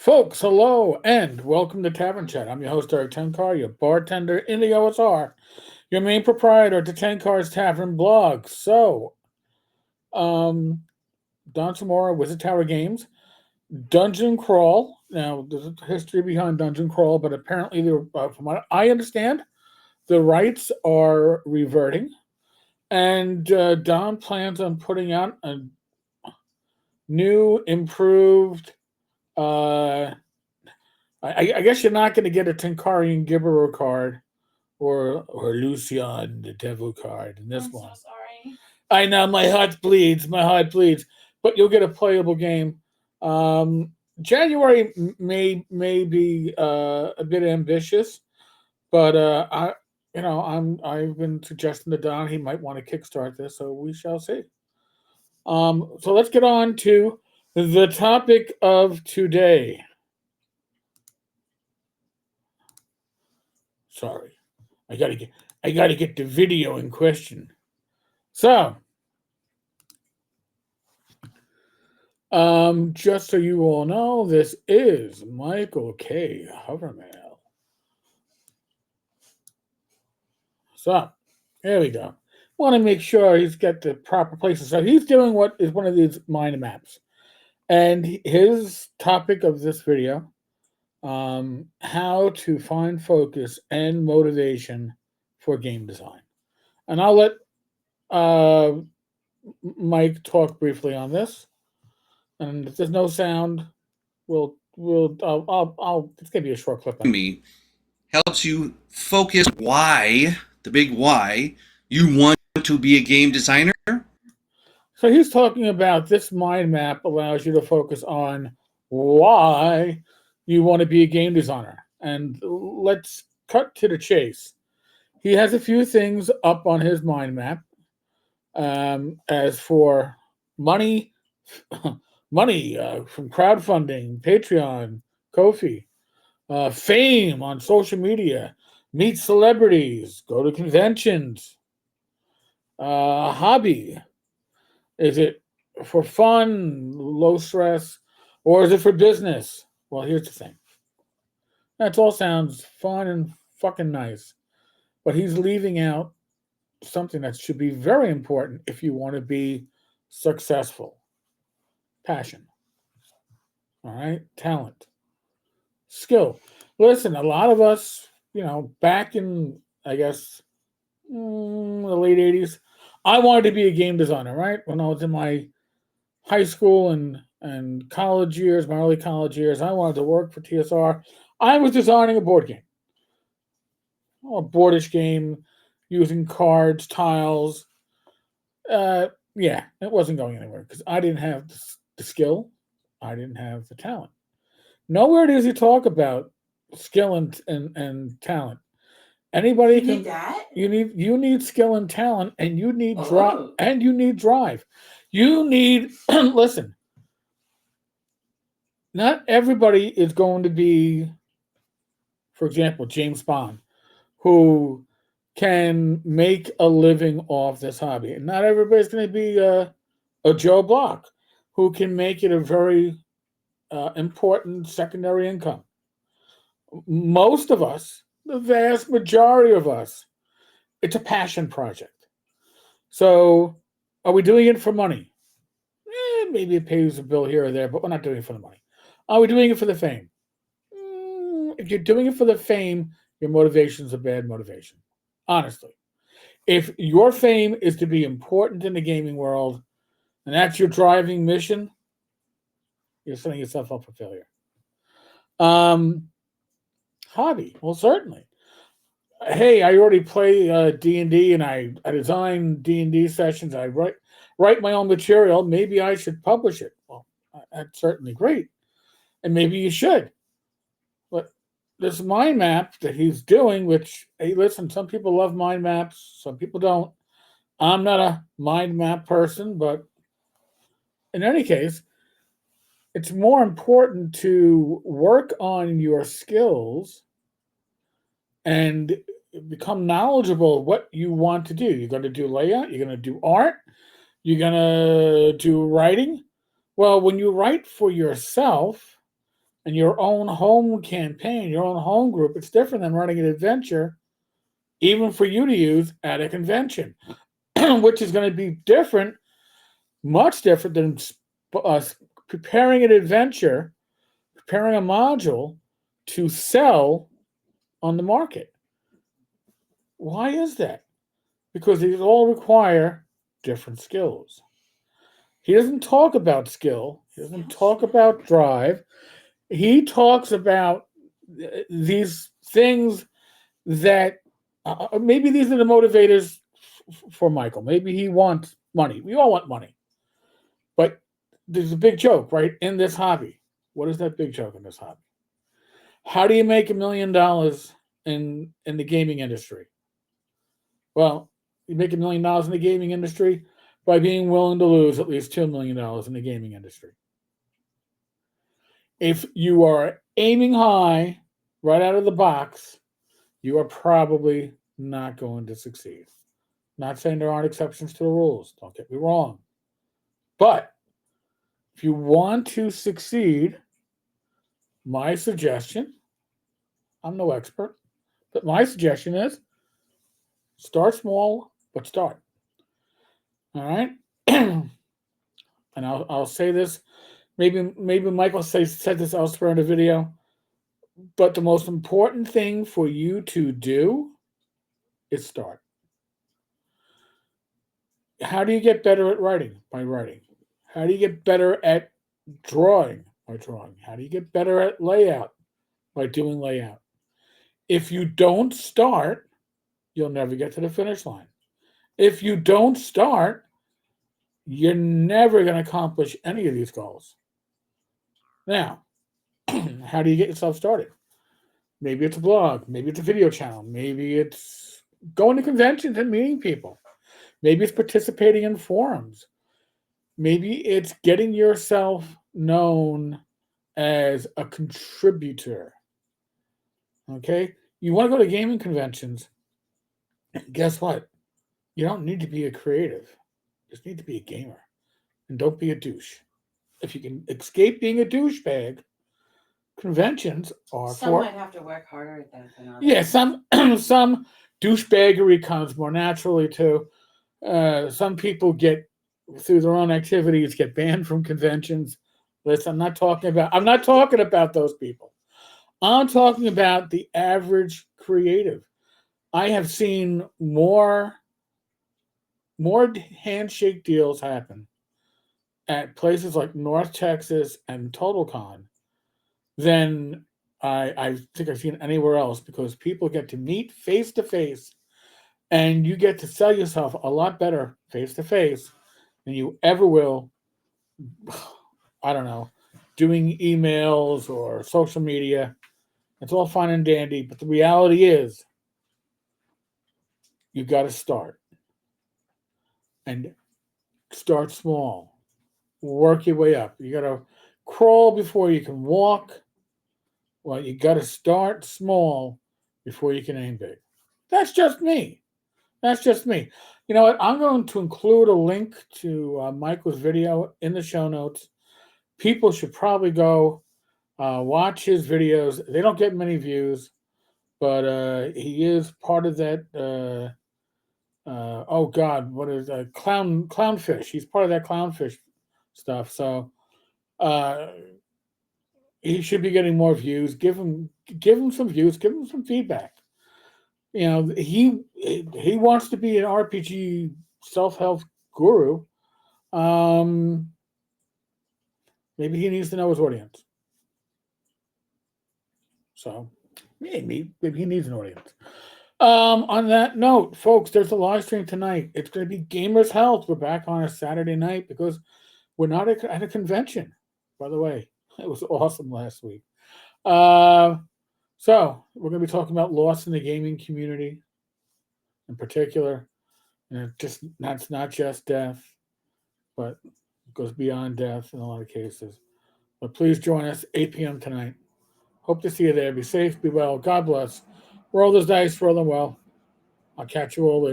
Folks, hello and welcome to Tavern Chat. I'm your host, Eric Tenkar, your bartender in the OSR, your main proprietor at the Tenkar's Tavern blog. Um, Don Samora, Wizard Tower Games, Dungeon Crawl. Now, there's a history behind Dungeon Crawl, but apparently, from what I understand, the rights are reverting. And Don plans on putting out a new, improved I guess you're not going to get a Tenkarian Gibberer card or Lucian the Devil card in this I'm one. so sorry. I know my heart bleeds. My heart bleeds. But you'll get a playable game. January may be a bit ambitious, but I've been suggesting to Don he might want to kickstart this, so we shall see. So let's get on to the topic of today. Sorry, I gotta get the video in question. So, just so you all know, this is Michael K Hovermale. So, here we go. Want to make sure he's got the proper places. So he's doing what is one of these mind maps, and his topic of this video, how to find focus and motivation for game design. And I'll let Mike talk briefly on this. And if there's no sound, it's gonna be a short clip. Me helps you focus why, the big why, you want to be a game designer. So he's talking about this mind map allows you to focus on why you want to be a game designer. And let's cut to the chase. He has a few things up on his mind map. As for money, money from crowdfunding, Patreon, Ko-fi, fame on social media, meet celebrities, go to conventions, hobby. Is it for fun, low stress, or is it for business? Well, here's the thing. That all sounds fun and fucking nice, but he's leaving out something that should be very important if you want to be successful. Passion. All right? Talent. Skill. Listen, a lot of us, back in, I guess, the late 80s, I wanted to be a game designer, right? When I was in my high school and college years, my early college years, I wanted to work for TSR. I was designing a board game. A boardish game using cards, tiles. Yeah, it wasn't going anywhere because I didn't have the skill. I didn't have the talent. Nowhere does he talk about skill and talent. Anybody can need that. You need skill and talent, and you need drive, and you need drive. You need listen. Not everybody is going to be, for example, James Bond, who can make a living off this hobby. And not everybody's going to be a Joe Block, who can make it a very important secondary income. Most of us, the vast majority of us, it's a passion project. So, are we doing it for money? Maybe it pays a bill here or there, but we're not doing it for the money. Are we doing it for the fame? If you're doing it for the fame, your motivation is a bad motivation. Honestly. If your fame is to be important in the gaming world, and that's your driving mission, you're setting yourself up for failure. Hobby, well, certainly. Hey, I already play D&D, and I design D&D sessions. I write my own material. Maybe I should publish it. Well, that's certainly great, and maybe you should. But this mind map that he's doing, which, hey, listen, some people love mind maps, some people don't. I'm not a mind map person, but in any case, it's more important to work on your skills and become knowledgeable of what you want to do. You're going to do layout, you're going to do art, you're going to do writing. Well, when you write for yourself, and your own home campaign, your own home group, it's different than running an adventure, even for you to use at a convention, which is going to be different, much different than us preparing an adventure, preparing a module to sell on the market. Why is that? Because these all require different skills. He doesn't talk about skill. He doesn't talk about drive. He talks about these things that maybe these are the motivators for Michael. Maybe he wants money. We all want money. But there's a big joke, right, in this hobby. What is that big joke in this hobby? How do you make $1 million in the gaming industry? Well, you make $1 million in the gaming industry by being willing to lose at least $2 million in the gaming industry. If you are aiming high right out of the box, you are probably not going to succeed. Not saying there aren't exceptions to the rules. Don't get me wrong. But if you want to succeed, my suggestion, I'm no expert, but my suggestion is start small, but start. All right? And I'll say this. Maybe Michael said this elsewhere in the video, but the most important thing for you to do is start. How do you get better at writing? By writing. How do you get better at drawing? By drawing. How do you get better at layout? By doing layout. If you don't start, you'll never get to the finish line. If you don't start, you're never going to accomplish any of these goals. Now, how do you get yourself started? Maybe it's a blog. Maybe it's a video channel. Maybe it's going to conventions and meeting people. Maybe it's participating in forums. Maybe it's getting yourself known as a contributor. Okay? You want to go to gaming conventions. Guess what? You don't need to be a creative. You just need to be a gamer. And don't be a douche. If you can escape being a douchebag, conventions are Some for... might have to work harder at that than others. Yeah, some douchebaggery comes more naturally too. Some people get, through their own activities, get banned from conventions. Listen, I'm not talking about those people. I'm talking about the average creative. I have seen more handshake deals happen at places like North Texas and TotalCon than I think I've seen anywhere else, because people get to meet face to face, and you get to sell yourself a lot better face to face than you ever will, I don't know, doing emails or social media. It's all fine and dandy, but the reality is you got to start. And start small. Work your way up. You got to crawl before you can walk. Well, you got to start small before you can aim big. That's just me. You know what? I'm going to include a link to Michael's video in the show notes. People should probably go watch his videos. They don't get many views, but he is part of that. Oh God, what is that? Clownfish? He's part of that clownfish stuff. So he should be getting more views. Give him some views. Give him some feedback. You know, he wants to be an RPG self-help guru. Maybe he needs to know his audience. So maybe he needs an audience. On that note, folks, there's a live stream tonight. It's going to be Gamers Health. We're back on a Saturday night because we're not at a convention. By the way, it was awesome last week. So we're going to be talking about loss in the gaming community in particular. And that's not just death, but it goes beyond death in a lot of cases. But please join us 8 p.m. tonight. Hope to see you there. Be safe, be well. God bless. Roll those dice, roll them well. I'll catch you all later.